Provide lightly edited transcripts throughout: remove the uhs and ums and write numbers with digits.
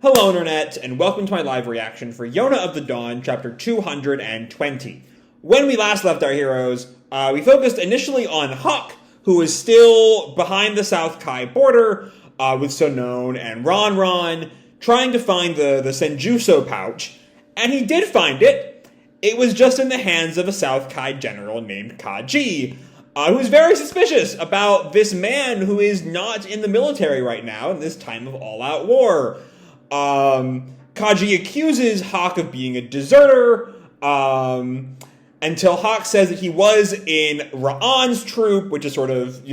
Hello Internet, and welcome to my live reaction for Yona of the Dawn, chapter 220. When we last left our heroes, we focused initially on Hawk, who is still behind the South Kai border, with Soo-Won and Ron, trying to find the Senjutsu pouch, and he did find it. It was just in the hands of a South Kai general named Kaji, who's very suspicious about this man who is not in the military right now in this time of all-out war. Kaji accuses Hawk of being a deserter, until Hawk says that he was in Ra'an's troop, which is sort of,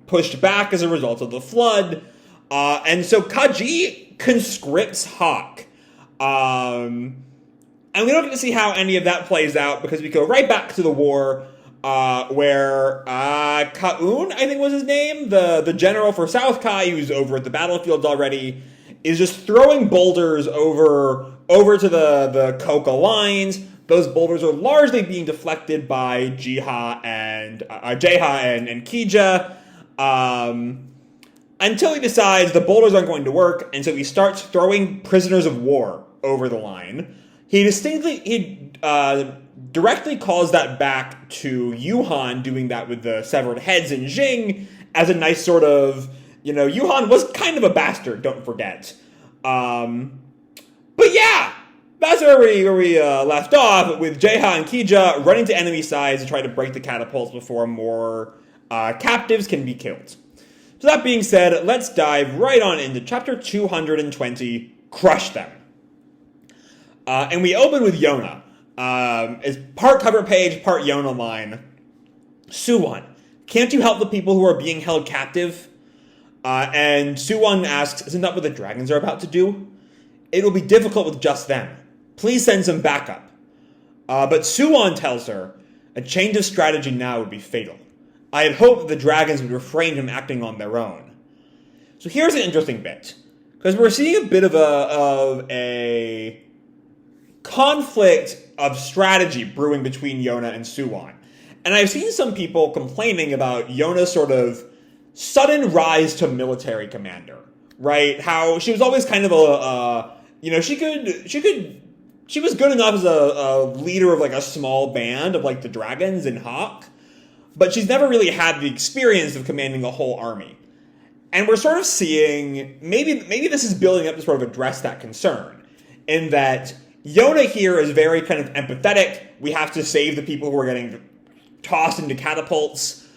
pushed back as a result of the flood. And so Kaji conscripts Hawk. And we don't get to see how any of that plays out because we go right back to the war, where Kaun, I think was his name, the general for South Kai, who's over at the battlefield already, is just throwing boulders over to the Coca lines. Those boulders are largely being deflected by Jae-Ha and Kija, until he decides the boulders aren't going to work, and so he starts throwing prisoners of war over the line. He directly calls that back to Yuhan doing that with the severed heads in Jing as a nice sort of, Yuhan was kind of a bastard, don't forget. But yeah, that's where we left off, with Jae-Ha and Kija running to enemy sides to try to break the catapults before more captives can be killed. So that being said, let's dive right on into chapter 220, Crush Them. And we open with Yona. It's part cover page, part Yona line. Soo-Won, can't you help the people who are being held captive? And Soo-Won asks, isn't that what the dragons are about to do? It will be difficult with just them. Please send some backup. But Soo-Won tells her, a change of strategy now would be fatal. I had hoped the dragons would refrain from acting on their own. So here's an interesting bit, because we're seeing a bit of a conflict of strategy brewing between Yona and Soo-Won. And I've seen some people complaining about Yona's sort of sudden rise to military commander, right? How she was always kind of she was good enough as a leader of like a small band of like the dragons in Hawk, but she's never really had the experience of commanding a whole army. And we're sort of seeing, maybe this is building up to sort of address that concern, in that Yona here is very kind of empathetic. We have to save the people who are getting tossed into catapults.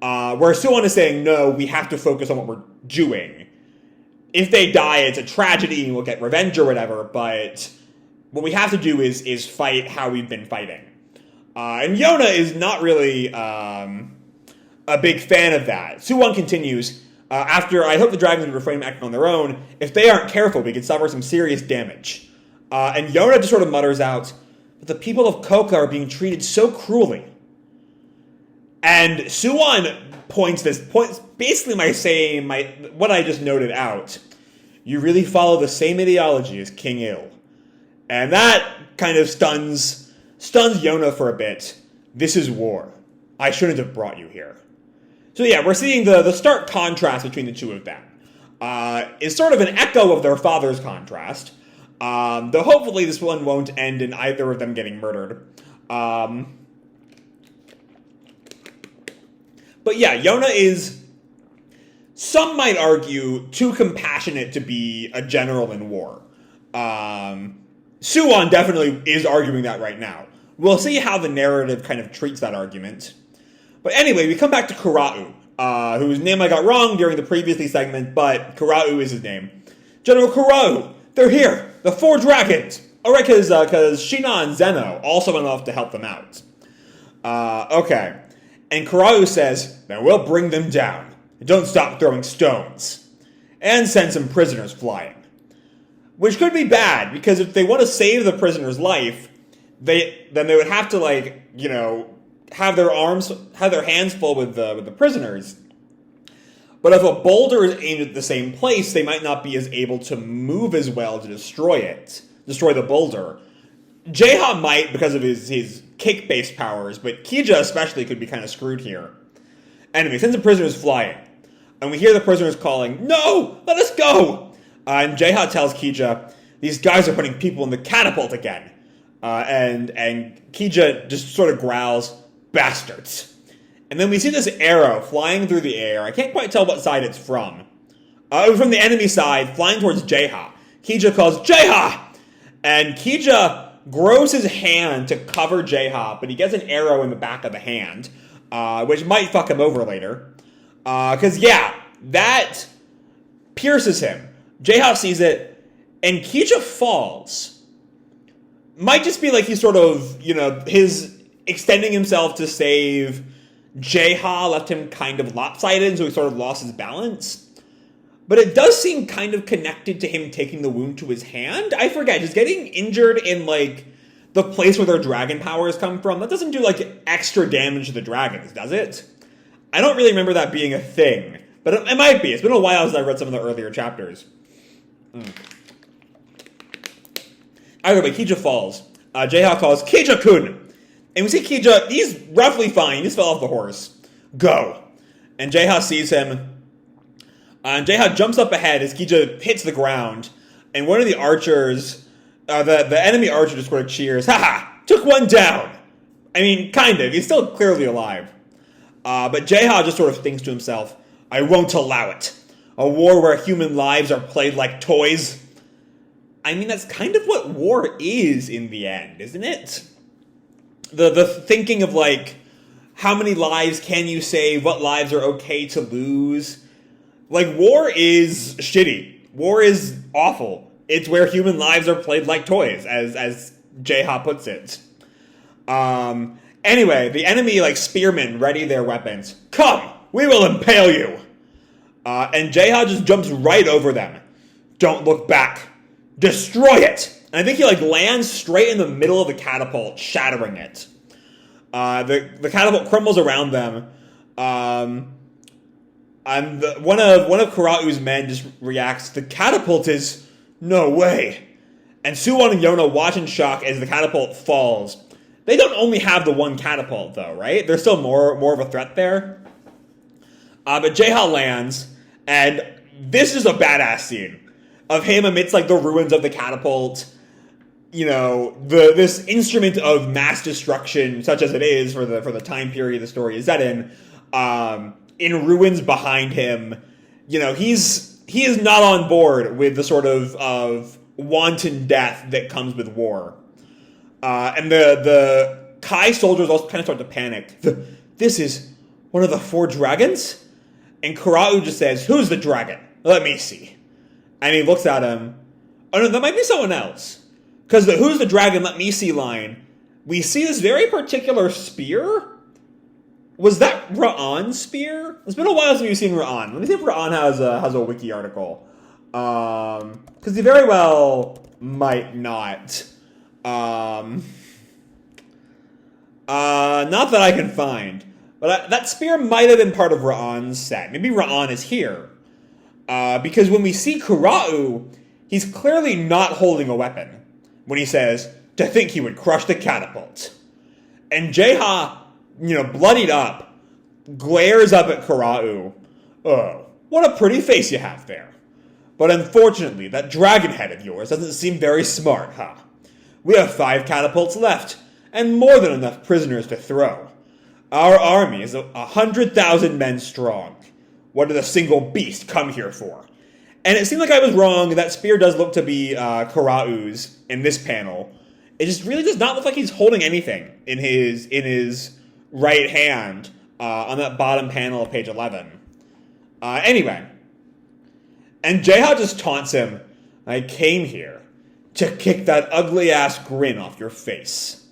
Where Soo-Won is saying, no, we have to focus on what we're doing. If they die, it's a tragedy and we'll get revenge or whatever, but what we have to do is fight how we've been fighting. And Yona is not really a big fan of that. Soo-Won continues, after I hope the dragons would refrain from acting on their own, if they aren't careful, we could suffer some serious damage. And Yona just sort of mutters out, but the people of Coca are being treated so cruelly. And Soo-Won points basically what I just noted out. You really follow the same ideology as King Il. And that kind of stuns Yona for a bit. This is war. I shouldn't have brought you here. So yeah, we're seeing the stark contrast between the two of them. It's sort of an echo of their father's contrast. Though hopefully this one won't end in either of them getting murdered. But yeah, Yona is, some might argue, too compassionate to be a general in war. Soo-Won definitely is arguing that right now. We'll see how the narrative kind of treats that argument. But anyway, we come back to Kura-U, whose name I got wrong during the previous segment, but Kura-U is his name. General Kura-U, they're here! The 4 dragons! Alright, because Shina and Zeno also went off to help them out. Okay. And Kura-U says, then we'll bring them down. Don't stop throwing stones. And send some prisoners flying. Which could be bad, because if they want to save the prisoner's life, then they would have to, have their hands full with the prisoners. But if a boulder is aimed at the same place, they might not be as able to move as well to destroy the boulder. Jae-Ha might because of his kick-based powers, but Kija especially could be kind of screwed here. Anyway, sends the prisoners flying. And we hear the prisoners calling, no! Let us go! And Jae-Ha tells Kija, these guys are putting people in the catapult again. And Kija just sort of growls, bastards. And then we see this arrow flying through the air. I can't quite tell what side it's from. It was from the enemy side, flying towards Jae-Ha. Kija calls, Jae-Ha! And Kija grows his hand to cover Jae-Ha, but he gets an arrow in the back of the hand, which might fuck him over later. Because, that pierces him. Jae-Ha sees it, and Kija falls. Might just be like he's sort of, his extending himself to save Jae-Ha left him kind of lopsided, so he sort of lost his balance. But it does seem kind of connected to him taking the wound to his hand. I forget, just getting injured in, the place where their dragon powers come from. That doesn't do, extra damage to the dragons, does it? I don't really remember that being a thing. But it might be. It's been a while since I read some of the earlier chapters. Either way, Kija falls. Jae-Ha calls, Kija-kun! And we see Kija, he's roughly fine. He just fell off the horse. Go. And Jae-Ha sees him. And Jae-Ha jumps up ahead as Kija hits the ground. And one of the archers, the enemy archer just sort of cheers. Ha! Took one down! I mean, kind of. He's still clearly alive. But Jae-Ha just sort of thinks to himself, I won't allow it. A war where human lives are played like toys. I mean, that's kind of what war is in the end, isn't it? The thinking of, how many lives can you save? What lives are okay to lose? War is shitty. War is awful. It's where human lives are played like toys, as Jae-Ha puts it. Anyway, the enemy, spearmen ready their weapons. Come! We will impale you! And Jae-Ha just jumps right over them. Don't look back. Destroy it! And I think he, lands straight in the middle of the catapult, shattering it. The catapult crumbles around them. And one of Kura-U's men just reacts, the catapult is... No way. And Soo-Won and Yona watch in shock as the catapult falls. They don't only have the one catapult, though, right? There's still more of a threat there. But Jae-Ha lands, and this is a badass scene of him amidst, the ruins of the catapult. This instrument of mass destruction, such as it is for the time period the story is set in ruins behind him. He is not on board with the sort of wanton death that comes with war. And the Kai soldiers also kind of start to panic. This is one of the 4 dragons? And Kura-U just says, who's the dragon? Let me see. And he looks at him. Oh no, that might be someone else. Because the who's the dragon, let me see line, we see this very particular spear. Was that Ra'an's spear? It's been a while since we've seen Ra'an. Let me see if Ra'an has a wiki article. Because he very well might not. Not that I can find. But that spear might have been part of Ra'an's set. Maybe Ra'an is here. Because when we see Kura-U, he's clearly not holding a weapon. When he says, to think he would crush the catapult. And Jae-Ha, bloodied up, glares up at Kura-U. Oh, what a pretty face you have there. But unfortunately, that dragon head of yours doesn't seem very smart, huh? We have 5 catapults left, and more than enough prisoners to throw. Our army is 100,000 men strong. What did a single beast come here for? And it seemed like I was wrong. That spear does look to be Kura-U's in this panel. It just really does not look like he's holding anything in his right hand on that bottom panel of page 11. Anyway. And Jae-Ha just taunts him. I came here to kick that ugly-ass grin off your face.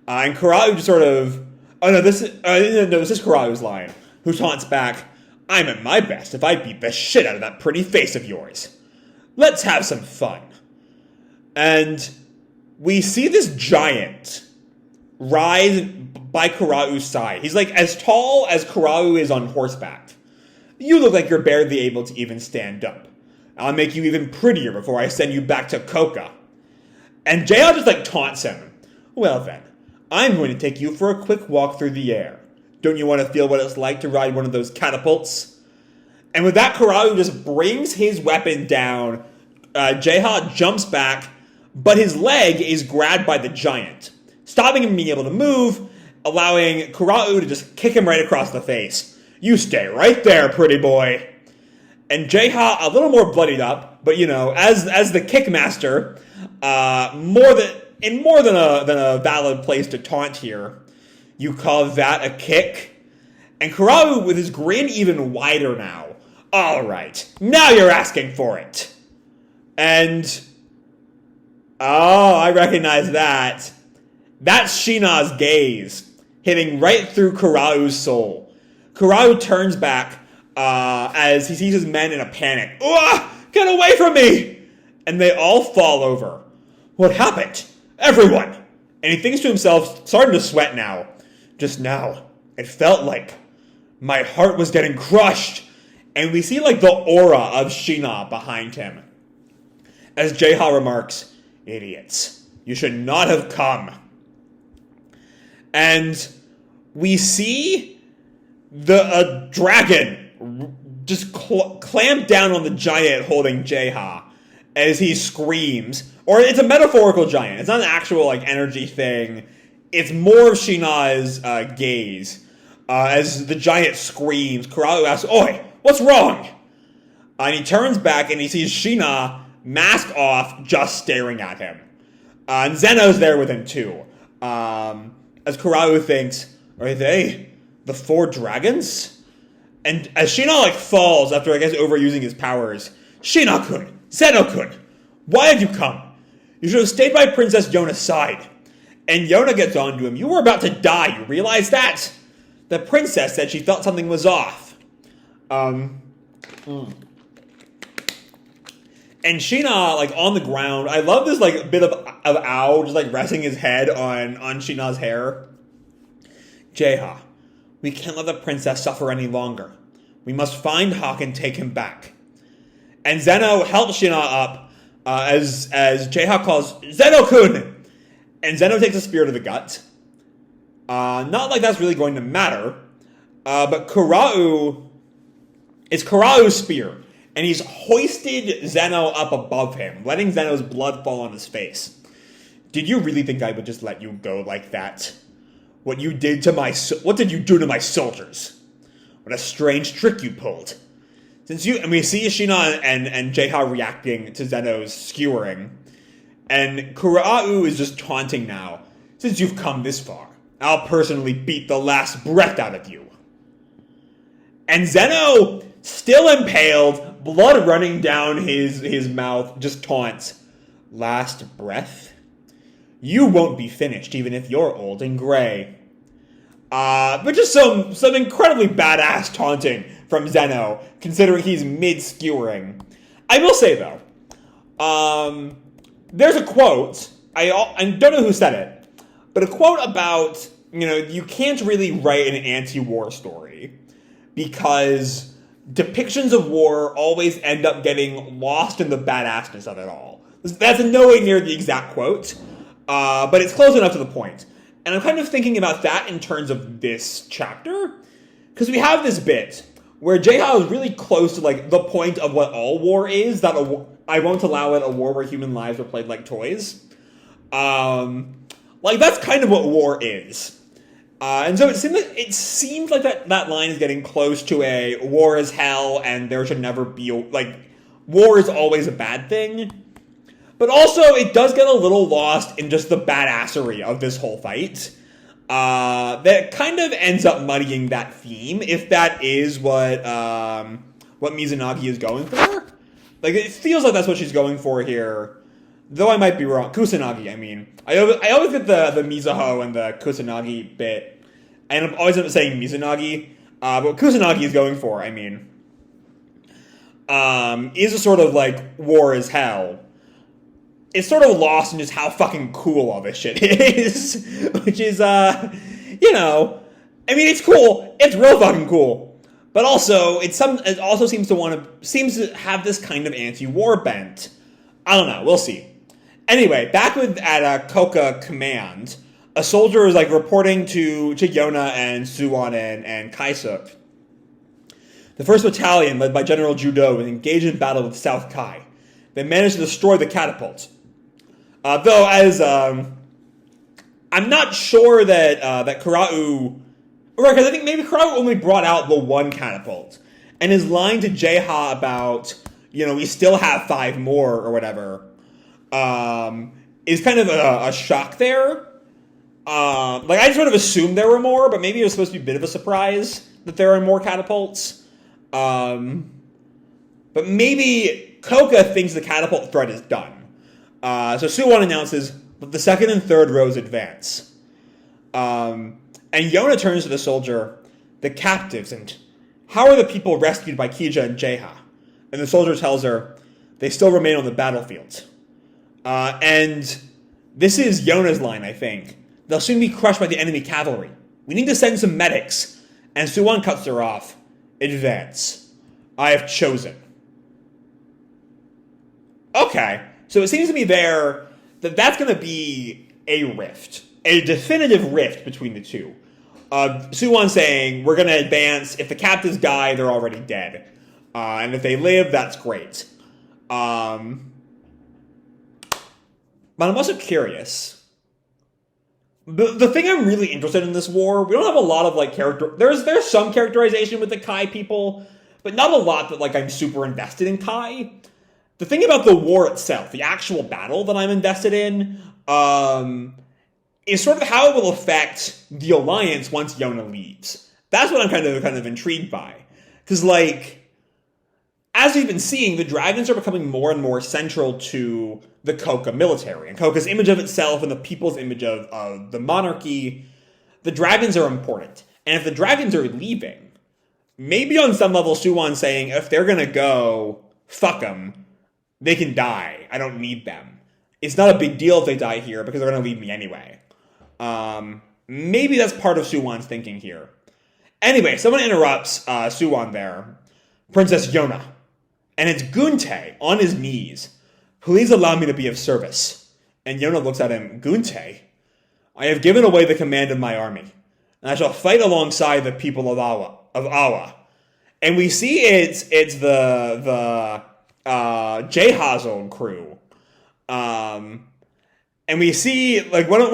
And Kura-U just sort of... Oh, no, this is Kura-U's line, who taunts back, I'm at my best if I beat the shit out of that pretty face of yours. Let's have some fun. And we see this giant rise by Kura-U's side. He's as tall as Kura-U is on horseback. You look like you're barely able to even stand up. I'll make you even prettier before I send you back to Koka. And Jae-Ha just taunts him. Well then, I'm going to take you for a quick walk through the air. Don't you want to feel what it's like to ride one of those catapults? And with that, Kura-U just brings his weapon down, Jae-Ha jumps back, but his leg is grabbed by the giant, stopping him from being able to move, allowing Kura-U to just kick him right across the face. You stay right there, pretty boy. And Jae-Ha, a little more bloodied up, but as the kickmaster, more than a valid place to taunt here. You call that a kick? And Kura-U, with his grin even wider now. All right, now you're asking for it. And I recognize that. That's Shina's gaze, hitting right through Kura-U's soul. Kura-U turns back as he sees his men in a panic. Get away from me! And they all fall over. What happened? Everyone! And he thinks to himself, starting to sweat now. Just now, it felt like my heart was getting crushed. And we see the aura of Shina behind him. As Jae-Ha remarks, idiots, you should not have come. And we see a dragon just clamp down on the giant holding Jae-Ha as he screams. Or it's a metaphorical giant. It's not an actual energy thing. It's more of Shina's gaze. As the giant screams, Kura-U asks, Oi, what's wrong? And he turns back and he sees Shina, mask off, just staring at him. And Zeno's there with him too. As Kura-U thinks, are they the 4 dragons? And as Shina falls after overusing his powers, Shina-kun, Zeno-kun, why have you come? You should have stayed by Princess Yona's side. And Yona gets on to him. You were about to die, you realize that? The princess said she felt something was off. And Shina, on the ground, I love this, bit of Ao just, resting his head on Shina's hair. Jae-Ha, we can't let the princess suffer any longer. We must find Hawk and take him back. And Zeno helps Shina up, as Jae-Ha calls, Zeno-kun! And Zeno takes a spear to the gut. Not like that's really going to matter, but it's Kura-U's spear. And he's hoisted Zeno up above him, letting Zeno's blood fall on his face. Did you really think I would just let you go like that? What did you do to my soldiers? What a strange trick you pulled. And we see Shina and Jae-Ha reacting to Zeno's skewering. And Kura-U is just taunting now. Since you've come this far, I'll personally beat the last breath out of you. And Zeno, still impaled, blood running down his mouth, just taunts. Last breath? You won't be finished even if you're old and gray. But just some incredibly badass taunting from Zeno, considering he's mid-skewering. I will say, though, there's a quote, I don't know who said it, but a quote about, you can't really write an anti-war story because depictions of war always end up getting lost in the badassness of it all. That's in no way near the exact quote, but it's close enough to the point. And I'm kind of thinking about that in terms of this chapter, because we have this bit where Jae-Ha is really close to the point of what all war is, that I won't allow it, a war where human lives are played like toys. That's kind of what war is. And so it seems like that line is getting close to a war is hell and there should never be, war is always a bad thing. But also, it does get a little lost in just the badassery of this whole fight. That kind of ends up muddying that theme, if that is what Mizunagi is going for. It feels like that's what she's going for here. Though I might be wrong. Kusanagi, I mean. I always get the Mizuho and the Kusanagi bit. And I'm always saying Mizunagi. But what Kusanagi is going for, I mean, is a sort of war is hell. It's sort of lost in just how fucking cool all this shit is. Which is, I mean, it's cool. It's real fucking cool. But also, it also seems to have this kind of anti-war bent. I don't know. We'll see. Anyway, back at Koka Command, a soldier is reporting to Yona and Soo-Won and Kaisuk. The 1st Battalion, led by General Judo, was engaged in battle with South Kai. they managed to destroy the catapult. Though, as I'm not sure that Kura-U, right? Because I think maybe Kura-U only brought out the one catapult, and his line to Jae-Ha about we still have 5 more or whatever, is kind of a shock there. I just sort of assumed there were more, but maybe it was supposed to be a bit of a surprise that there are more catapults. But maybe Koka thinks the catapult threat is done. So Soo-Won announces that the second and third rows advance. And Yona turns to the soldier, the captives, and how are the people rescued by Kija and Jae-Ha? And the soldier tells her, they still remain on the battlefield. And this is Yona's line, I think. They'll soon be crushed by the enemy cavalry. We need to send some medics. And Soo-Won cuts her off. Advance. I have chosen. Okay. So it seems to me there that that's going to be a rift. A definitive rift between the two. Soo-Won saying, we're going to advance. If the captives die, they're already dead. And if they live, that's great. But I'm also curious. The thing I'm really interested in this war, we don't have a lot of character. There's some characterization with the Kai people, but not a lot that I'm super invested in Kai. The thing about the war itself, the actual battle that I'm invested in, is sort of how it will affect the alliance once Yona leaves. That's what I'm kind of intrigued by, because as we've been seeing, the dragons are becoming more and more central to the Koka military. And Koka's image of itself and the people's image of the monarchy, the dragons are important. And if the dragons are leaving, maybe on some level Soo-Won's saying, if they're going to go, fuck them. They can die. I don't need them. It's not a big deal if they die here because they're going to leave me anyway. Maybe that's part of Soo-Won's thinking here. Anyway, someone interrupts Soo-Won there. Princess Yona. And it's Geun-Tae on his knees. Please allow me to be of service. And Yona looks at him. Geun-Tae? I have given away the command of my army. And I shall fight alongside the people of Awa. And we see it's the Jae-Ha's own crew. And we see one of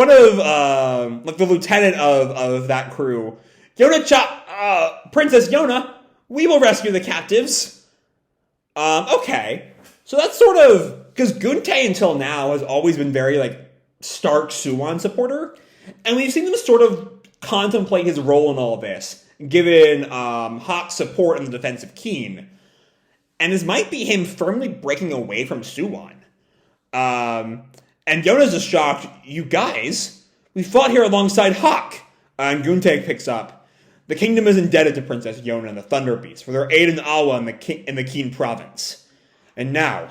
the lieutenant of that crew. Princess Yona, we will rescue the captives. Okay. So that's sort of, because Geun-Tae until now has always been very stark Soo-Won supporter, and we've seen him sort of contemplate his role in all of this, given Hawk's support in the defense of Keen. And this might be him firmly breaking away from Soo-Won. And Yona's just shocked, you guys, we fought here alongside Hawk. And Geun-Tae picks up, the kingdom is indebted to Princess Yona and the Thunder Beast for their aid in Awa in the Keen province. And now,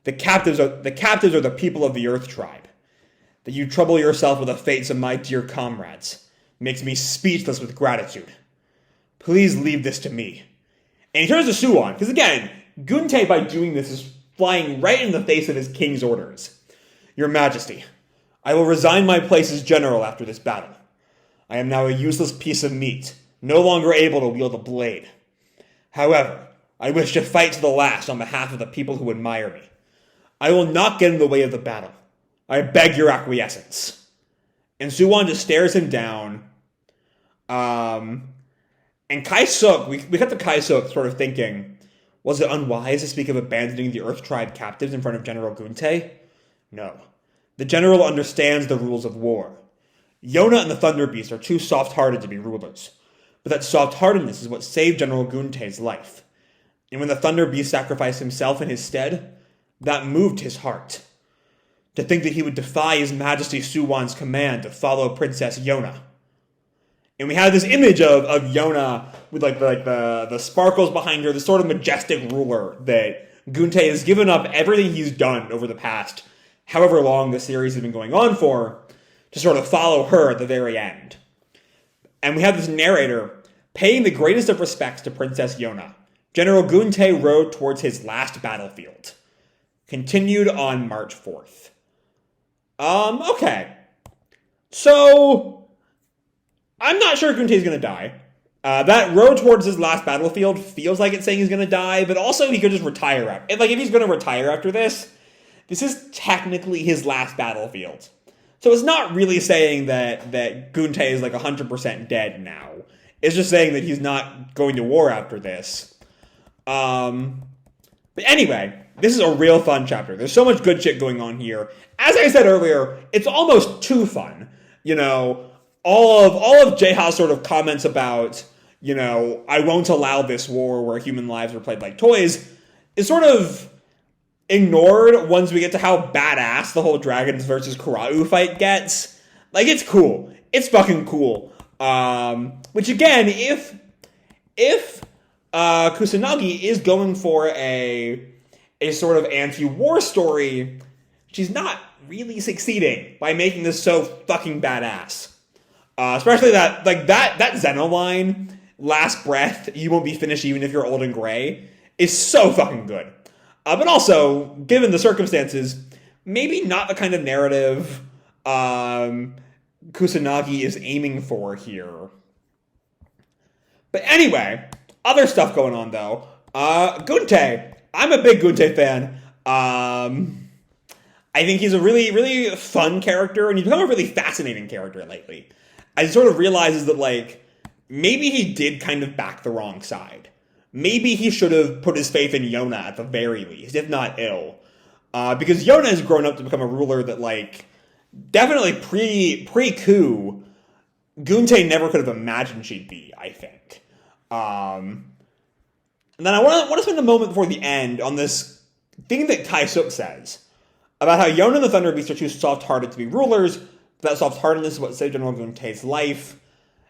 the captives are the people of the Earth Tribe. That you trouble yourself with the fates of my dear comrades makes me speechless with gratitude. Please leave this to me. And he turns to Soo-Won, because again, Geun-Tae by doing this is flying right in the face of his king's orders. Your Majesty, I will resign my place as general after this battle. I am now a useless piece of meat, no longer able to wield a blade. However, I wish to fight to the last on behalf of the people who admire me. I will not get in the way of the battle. I beg your acquiescence. And Soo-Won just stares him down. And Kai-Suk, we cut to Kai-Suk sort of thinking, was it unwise to speak of abandoning the Earth Tribe captives in front of General Geun-Tae? No. The general understands the rules of war. Yona and the Thunder Beast are too soft-hearted to be rulers. But that soft-heartedness is what saved General Geun-Tae's life. And when the Thunder Beast sacrificed himself in his stead, that moved his heart. To think that he would defy His Majesty Soo-Won's command to follow Princess Yona. And we have this image of Yona with the sparkles behind her, the sort of majestic ruler that Geun-Tae has given up everything he's done over the past however long the series has been going on for to sort of follow her at the very end. And we have this narrator paying the greatest of respects to Princess Yona. General Geun-Tae rode towards his last battlefield. Continued on March 4th. Okay. So, I'm not sure Geun-Tae's gonna die. That road towards his last battlefield feels like it's saying he's going to die, but also he could just retire. If he's going to retire after this, this is technically his last battlefield. So it's not really saying that Geun-Tae is like 100% dead now. It's just saying that he's not going to war after this. But anyway, this is a real fun chapter. There's so much good shit going on here. As I said earlier, it's almost too fun. You know, all of Jae-Ha's sort of comments about, you know, I won't allow this war where human lives are played like toys, is sort of ignored once we get to how badass the whole Dragons versus Kura-U fight gets. Like, it's cool. It's fucking cool. Which again, if Kusanagi is going for a sort of anti-war story, she's not really succeeding by making this so fucking badass. Especially that Zeno line, last breath, you won't be finished even if you're old and gray, is so fucking good. But also, given the circumstances, maybe not the kind of narrative Kusanagi is aiming for here. But anyway, other stuff going on though. Geun-Tae. I'm a big Geun-Tae fan. I think he's a really, really fun character, and he's become a really fascinating character lately. As he sort of realizes that, like, maybe he did kind of back the wrong side. Maybe he should have put his faith in Yona at the very least, if not ill. Because Yona has grown up to become a ruler that, like, definitely pre-coup, Geun-Tae never could have imagined she'd be, I think. And then I want to spend a moment before the end on this thing that Tae-suk says about how Yona and the Thunder Beast are too soft-hearted to be rulers. That soft-heartedness is what saved General Geun-Tae's life.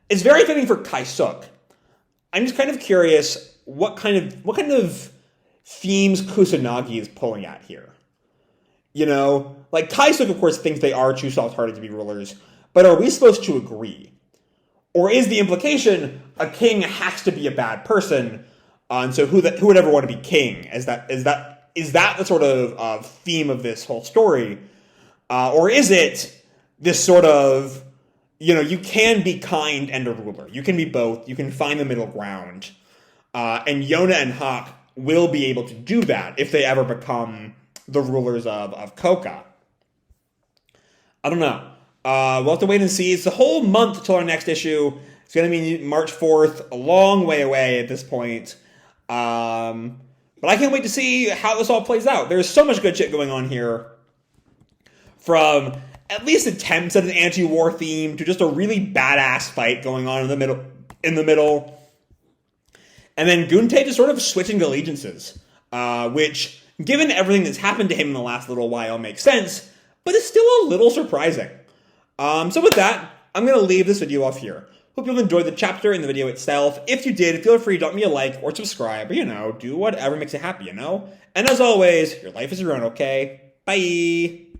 It's very fitting for Tae-suk. I'm just kind of curious what kind of themes Kusanagi is pulling at here. You know, like Tae-suk, of course, thinks they are too soft-hearted to be rulers, but are we supposed to agree? Or is the implication a king has to be a bad person, and so who would ever want to be king? Is that the sort of theme of this whole story? Or is it this sort of, you know, you can be kind and a ruler. You can be both. You can find the middle ground. And Yona and Hawk will be able to do that if they ever become the rulers of Koka. I don't know. We'll have to wait and see. It's a whole month till our next issue. It's going to be March 4th, a long way away at this point. But I can't wait to see how this all plays out. There's so much good shit going on here. From at least attempts at an anti-war theme to just a really badass fight going on in the middle. And then Geun-Tae just sort of switching allegiances, which, given everything that's happened to him in the last little while, makes sense, but it's still a little surprising. So with that, I'm going to leave this video off here. Hope you've enjoyed the chapter and the video itself. If you did, feel free to drop me a like or subscribe, or, you know, do whatever makes you happy, you know? And as always, your life is your own, okay? Bye!